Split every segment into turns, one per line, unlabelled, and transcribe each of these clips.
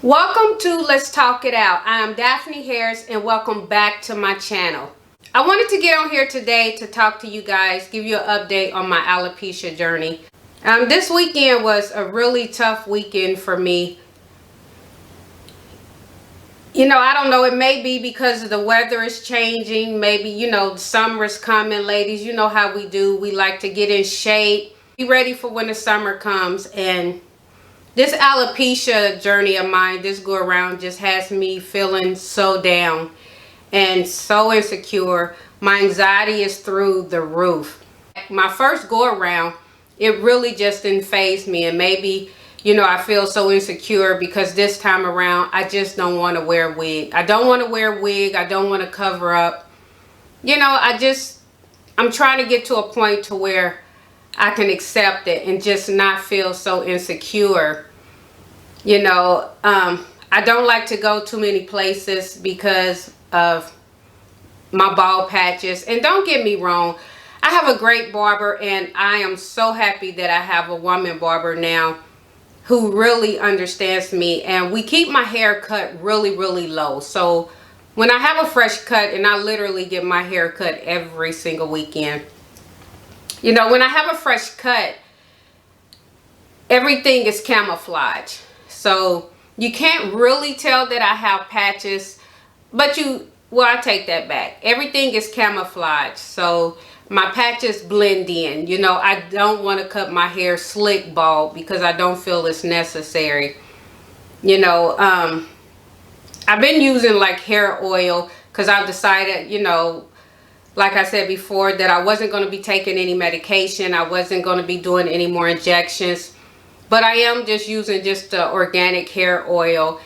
Welcome to Let's Talk It Out. I am Daphne Harris and welcome back to my channel. I wanted to get on here today to talk to you guys, give you an update on my alopecia journey. This weekend was a really tough weekend for me. I don't know, it may be because of the weather is changing. Maybe, the summer is coming, ladies. You know how we do. We like to get in shape, be ready for when the summer comes. And this alopecia journey of mine, this go around, just has me feeling so down and so insecure. My anxiety is through the roof. My first go around, it really just didn't faze me. And maybe, I feel so insecure because this time around, I just don't want to wear a wig. I don't want to wear a wig. I don't want to cover up. I'm trying to get to a point to where I can accept it and just not feel so insecure. I don't like to go too many places because of my bald patches. And don't get me wrong, I have a great barber and I am so happy that I have a woman barber now who really understands me, and we keep my hair cut really, really low. So when I have a fresh cut, and I literally get my hair cut every single weekend, when I have a fresh cut, everything is camouflage. So you can't really tell that I have patches, but I take that back. Everything is camouflage. So my patches blend in. I don't want to cut my hair slick bald because I don't feel it's necessary. I've been using like hair oil because I've decided, like I said before, that I wasn't going to be taking any medication. I wasn't going to be doing any more injections. But I am just using just the organic hair oil.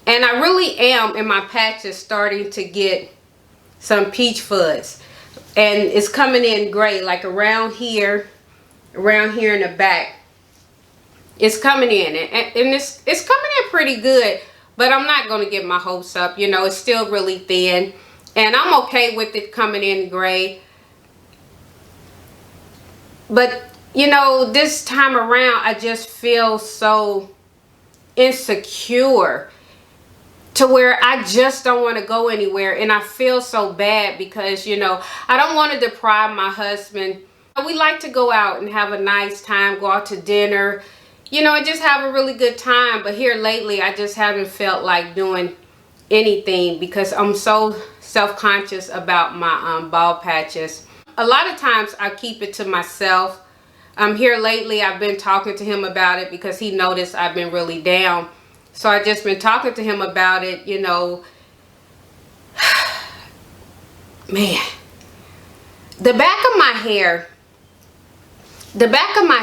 And I really am in my patches starting to get some peach fuzz. And it's coming in gray, like around here in the back. It's coming in. And it's coming in pretty good. But I'm not going to get my hopes up. It's still really thin. And I'm okay with it coming in gray. But, this time around, I just feel so insecure to where I just don't want to go anywhere. And I feel so bad because, I don't want to deprive my husband. We like to go out and have a nice time, go out to dinner, and just have a really good time. But here lately, I just haven't felt like doing anything because I'm so self-conscious about my bald patches. A lot of times I keep it to myself. Here lately, I've been talking to him about it because he noticed I've been really down. So I just been talking to him about it, Man, the back of my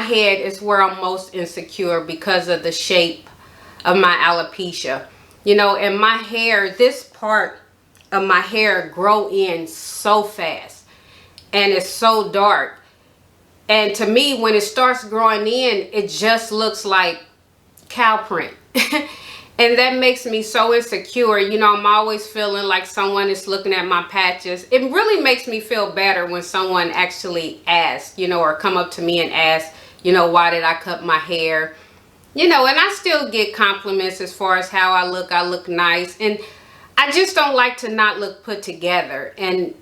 head is where I'm most insecure because of the shape of my alopecia. And my hair, this part of my hair grow in so fast and it's so dark. And to me, when it starts growing in, it just looks like cow print. And that makes me so insecure. I'm always feeling like someone is looking at my patches. It really makes me feel better when someone actually asks, or come up to me and ask, why did I cut my hair? And I still get compliments as far as how I look nice. And I just don't like to not look put together. And,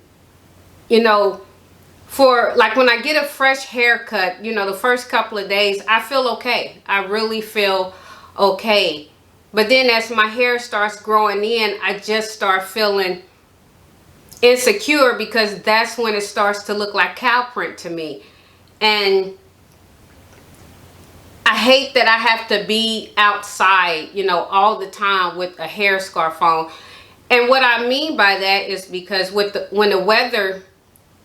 for like when I get a fresh haircut, the first couple of days, I feel okay. I really feel okay. But then as my hair starts growing in, I just start feeling insecure because that's when it starts to look like cow print to me. And I hate that I have to be outside, all the time with a hair scarf on. And what I mean by that is because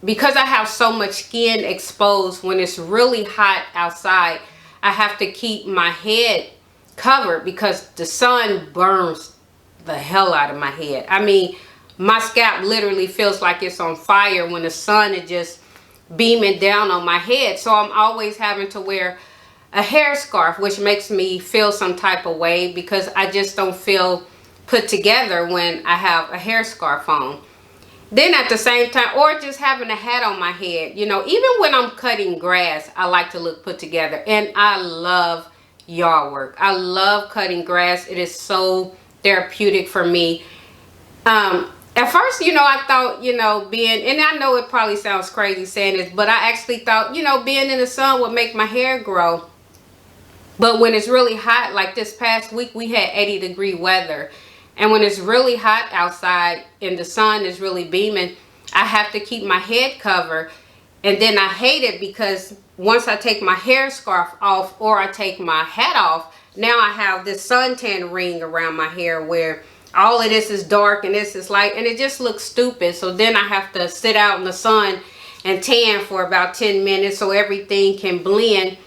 because I have so much skin exposed, when it's really hot outside, I have to keep my head covered because the sun burns the hell out of my head. I mean, my scalp literally feels like it's on fire when the sun is just beaming down on my head. So I'm always having to wear a hair scarf, which makes me feel some type of way because I just don't feel put together when I have a hair scarf on. Then at the same time, or just having a hat on my head, even when I'm cutting grass, I like to look put together. And I love yard work. I love cutting grass. It is so therapeutic for me. At first, I thought, being, and I know it probably sounds crazy saying this, but I actually thought, being in the sun would make my hair grow. But when it's really hot, like this past week, we had 80-degree weather. And when it's really hot outside and the sun is really beaming, I have to keep my head covered. And then I hate it because once I take my hair scarf off or I take my hat off, now I have this suntan ring around my hair where all of this is dark and this is light, and it just looks stupid. So then I have to sit out in the sun and tan for about 10 minutes so everything can blend.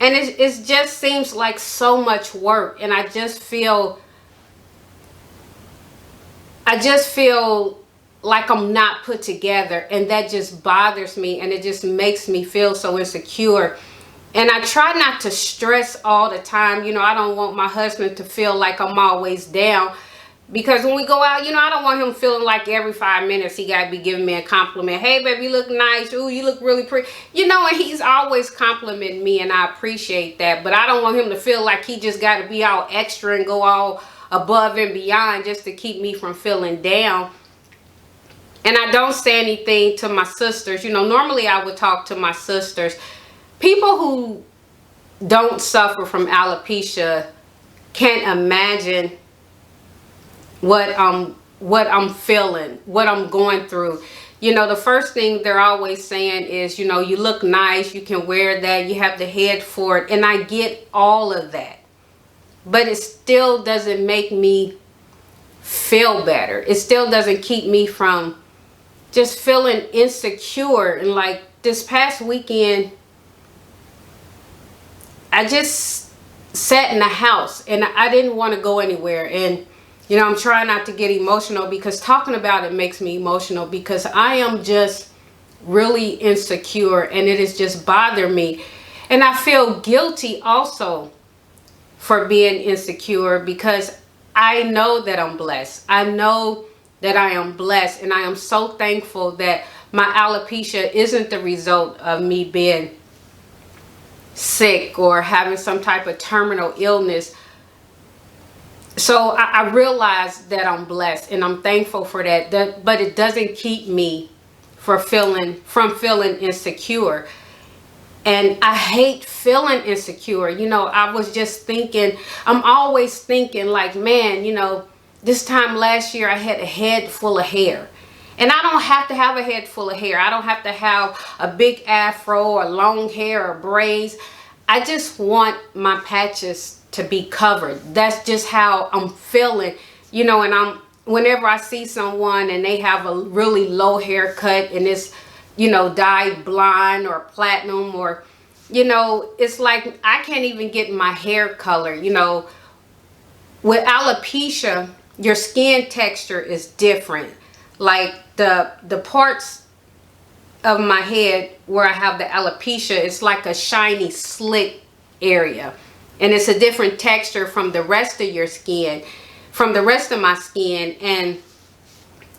And it just seems like so much work, and I just feel like I'm not put together, and that just bothers me, and it just makes me feel so insecure. And I try not to stress all the time. I don't want my husband to feel like I'm always down, because when we go out, I don't want him feeling like every 5 minutes he got to be giving me a compliment. Hey, baby, you look nice. Ooh, you look really pretty. And he's always complimenting me, and I appreciate that. But I don't want him to feel like he just got to be all extra and go all above and beyond just to keep me from feeling down. And I don't say anything to my sisters. Normally I would talk to my sisters. People who don't suffer from alopecia can't imagine what I'm feeling, what I'm going through. The first thing they're always saying is, you look nice, you can wear that, you have the head for it. And I get all of that. But it still doesn't make me feel better. It still doesn't keep me from just feeling insecure. And like this past weekend, I just sat in the house and I didn't want to go anywhere. And I'm trying not to get emotional because talking about it makes me emotional, because I am just really insecure and it is just bothering me. And I feel guilty also for being insecure, because I know that I'm blessed. I know that I am blessed, and I am so thankful that my alopecia isn't the result of me being sick or having some type of terminal illness. So I realize that I'm blessed, and I'm thankful for that. But it doesn't keep me from feeling insecure. And I hate feeling insecure. I was just thinking, I'm always thinking like, man, this time last year I had a head full of hair. And I don't have to have a head full of hair. I don't have to have a big afro or long hair or braids. I just want my patches to be covered. That's just how I'm feeling, and whenever I see someone and they have a really low haircut and it's, dyed blonde or platinum, or, it's like I can't even get my hair color. With alopecia, your skin texture is different. Like the parts of my head where I have the alopecia, it's like a shiny slick area. And it's a different texture from the rest of your skin, from the rest of my skin. And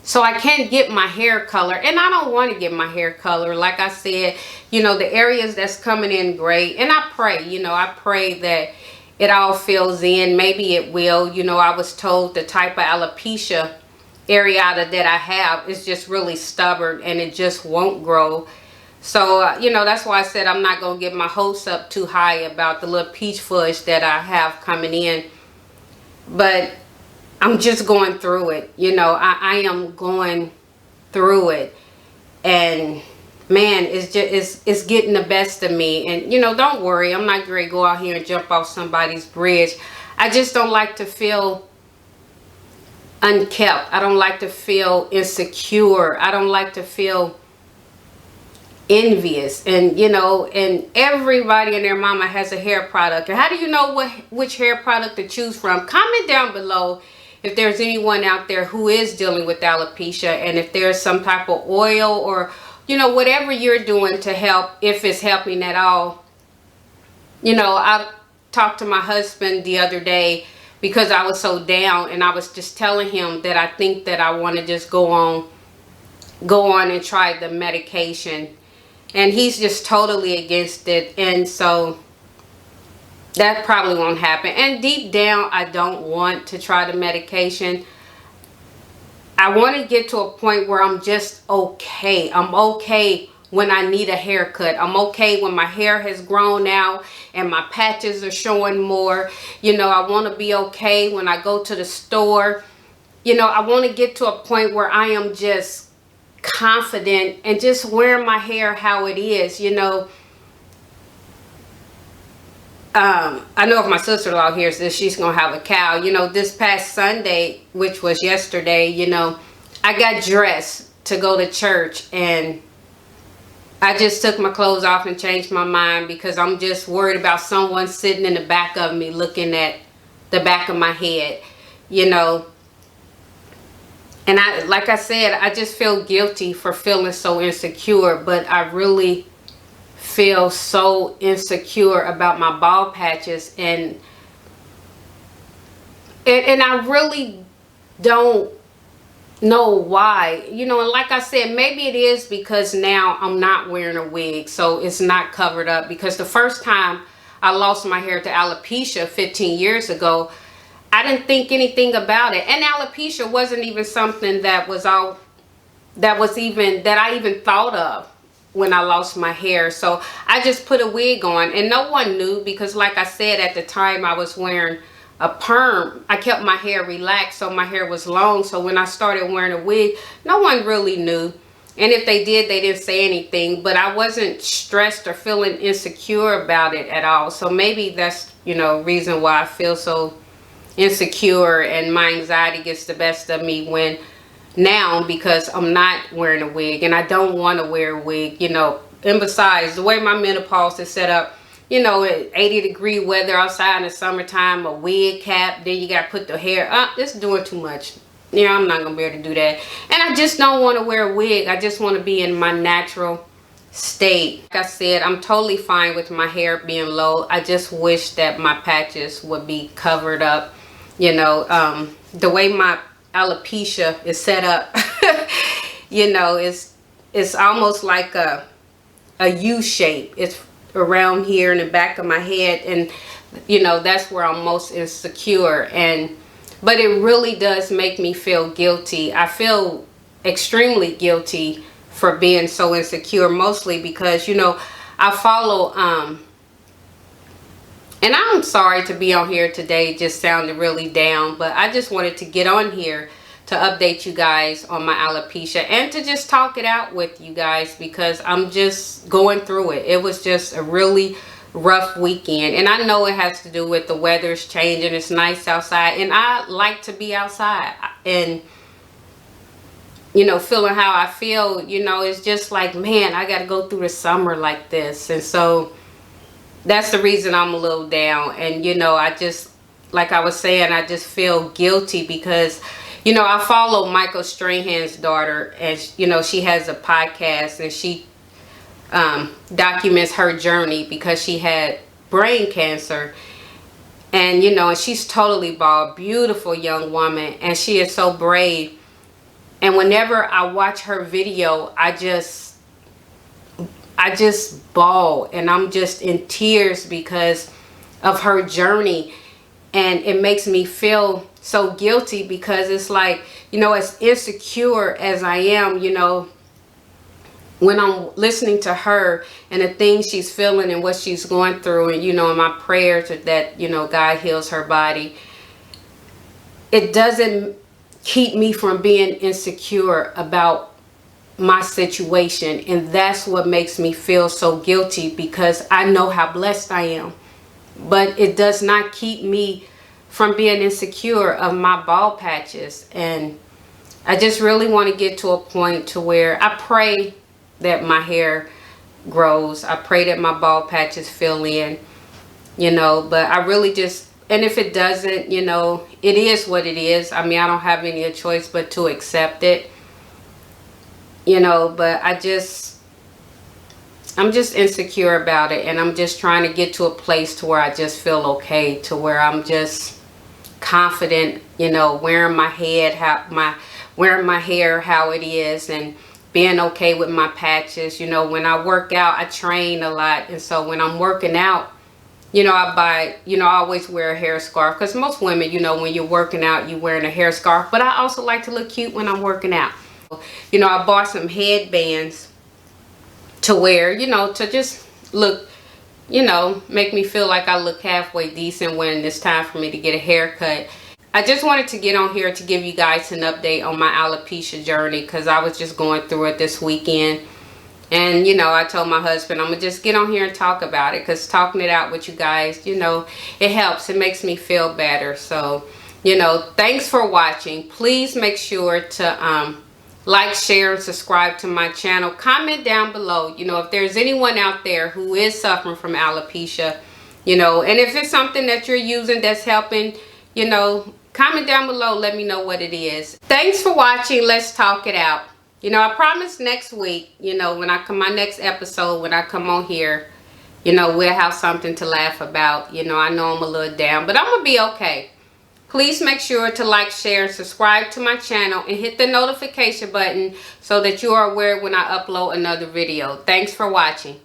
so I can't get my hair color, and I don't want to get my hair color. Like I said, the areas that's coming in gray, and I pray, I pray that it all fills in. Maybe it will. I was told the type of alopecia areata that I have is just really stubborn and it just won't grow. So, that's why I said I'm not going to get my hopes up too high about the little peach fudge that I have coming in. But I'm just going through it. I am going through it. And man, it's getting the best of me. And, don't worry. I'm not going to go out here and jump off somebody's bridge. I just don't like to feel unkept. I don't like to feel insecure. I don't like to feel envious. And and everybody and their mama has a hair product. And how do you know which hair product to choose from? Comment down below if there's anyone out there who is dealing with alopecia, and if there's some type of oil or whatever you're doing to help, if it's helping at all. I talked to my husband the other day because I was so down, and I was just telling him that I think that I want to just go on and try the medication. And he's just totally against it. And so that probably won't happen. And deep down, I don't want to try the medication. I want to get to a point where I'm just okay. I'm okay when I need a haircut. I'm okay when my hair has grown out and my patches are showing more. You know, I want to be okay when I go to the store. You know, I want to get to a point where I am just confident and just wearing my hair how it is, you know. I know if my sister-in-law hears this, she's gonna have a cow. You know, this past Sunday, which was yesterday, you know, I got dressed to go to church, and I just took my clothes off and changed my mind because I'm just worried about someone sitting in the back of me looking at the back of my head, you know. And like I said, I just feel guilty for feeling so insecure, but I really feel so insecure about my bald patches, and I really don't know why, you know. And like I said, maybe it is because now I'm not wearing a wig, so it's not covered up. Because the first time I lost my hair to alopecia 15 years ago, I didn't think anything about it, and alopecia wasn't even something that I even thought of when I lost my hair. So I just put a wig on, and no one knew, because like I said, at the time I was wearing a perm. I kept my hair relaxed, so my hair was long. So when I started wearing a wig, no one really knew, and if they did, they didn't say anything. But I wasn't stressed or feeling insecure about it at all. So maybe that's, you know, reason why I feel so insecure and my anxiety gets the best of me now, because I'm not wearing a wig, and I don't want to wear a wig, you know. And besides, the way my menopause is set up, you know, at 80-degree weather outside in the summertime, a wig cap, then you got to put the hair up. It's doing too much. You know, I'm not going to be able to do that. And I just don't want to wear a wig. I just want to be in my natural state. Like I said, I'm totally fine with my hair being low. I just wish that my patches would be covered up. You know, the way my alopecia is set up, you know, it's almost like a U shape. It's around here in the back of my head, and you know, that's where I'm most insecure. But it really does make me feel guilty. I feel extremely guilty for being so insecure, mostly because, you know, I follow and I'm sorry to be on here today just sounding really down, but I just wanted to get on here to update you guys on my alopecia and to just talk it out with you guys, because I'm just going through it. It was just a really rough weekend, and I know it has to do with the weather's changing. It's nice outside, and I like to be outside, and you know, feeling how I feel, you know, it's just like, man, I got to go through the summer like this. And so that's the reason I'm a little down. And you know, I just, like I was saying, I just feel guilty because, you know, I follow Michael Strahan's daughter, and you know, she has a podcast, and she documents her journey because she had brain cancer. And you know, and she's totally bald, beautiful young woman, and she is so brave. And whenever I watch her video, I just bawl, and I'm just in tears because of her journey. And it makes me feel so guilty because it's like, you know, as insecure as I am, you know, when I'm listening to her and the things she's feeling and what she's going through, and, you know, my prayers that, you know, God heals her body, it doesn't keep me from being insecure about my situation. And that's what makes me feel so guilty, because I know how blessed I am. But it does not keep me from being insecure of my bald patches. And I just really want to get to a point to where I pray that my hair grows. I pray that my bald patches fill in, you know, but I really just, and if it doesn't, you know, it is what it is. I mean, I don't have any choice but to accept it, you know. But I'm just insecure about it, and I'm just trying to get to a place to where I just feel okay, to where I'm just confident, you know, wearing my hair how it is, and being okay with my patches. You know, when I work out, I train a lot, and so when I'm working out, you know, I buy, you know, I always wear a hair scarf because most women, you know, when you're working out, you're wearing a hair scarf. But I also like to look cute when I'm working out. You know, I bought some headbands to wear, you know, to just look, you know, make me feel like I look halfway decent when it's time for me to get a haircut. I just wanted to get on here to give you guys an update on my alopecia journey because I was just going through it this weekend. And, you know, I told my husband I'm going to just get on here and talk about it because talking it out with you guys, you know, it helps. It makes me feel better. So, you know, thanks for watching. Please make sure to like, share, and subscribe to my channel. Comment down below, you know, if there's anyone out there who is suffering from alopecia, you know, and if it's something that you're using that's helping, you know, comment down below. Let me know what it is. Thanks for watching. Let's talk it out. You know, I promise next week, you know, when I come, my next episode, when I come on here, you know, we'll have something to laugh about. You know, I know I'm a little down, but I'm going to be okay. Please make sure to like, share, and subscribe to my channel and hit the notification button so that you are aware when I upload another video. Thanks for watching.